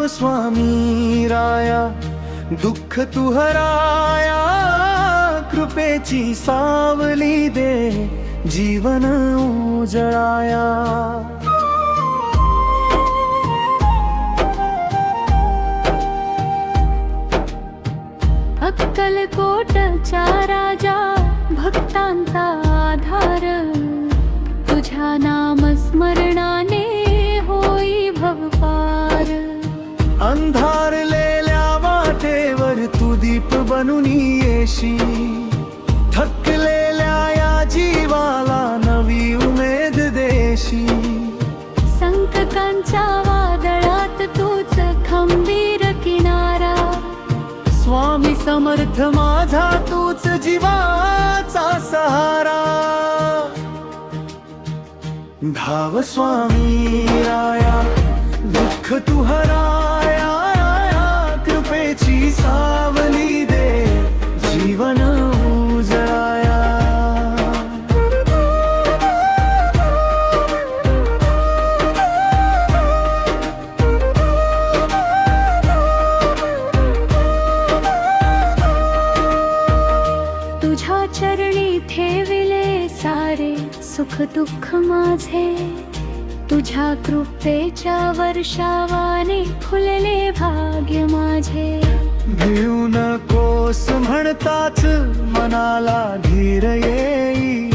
धाव स्वामी राया, दुःख तू हराया, कृपेची सावली दे, जीवन उजळाया. अक्कलकोटचा राजा, भक्तांचा आधार, तुझ्या नामस्मरणाने होई भवपार. अंधारलेल्या वाटेवर तू दीप बनून येशी, थकलेल्या या जीवाला नवी उमेद देशी. संकटांच्या वादळात तूच खंबीर किनारा, स्वामी समर्थ माझा तूच जीवाचा सहारा. धाव स्वामी राया, दुःख तू हराया, कृपेची सावली दे, जीवन उजळाया. तुझ्या चरणी ठेविले सारे सुख दुःख माझे, तुझ्या कृपेच्या वर्षावाने फुलले भाग्य माझे. भिऊ नकोस म्हणताच मनाला धीर येई,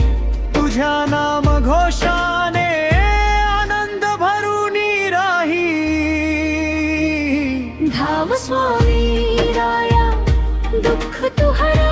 तुझ्या नाम घोषाने आनंद भरून राही. धाव स्वामी राया, दुःख तू हरा,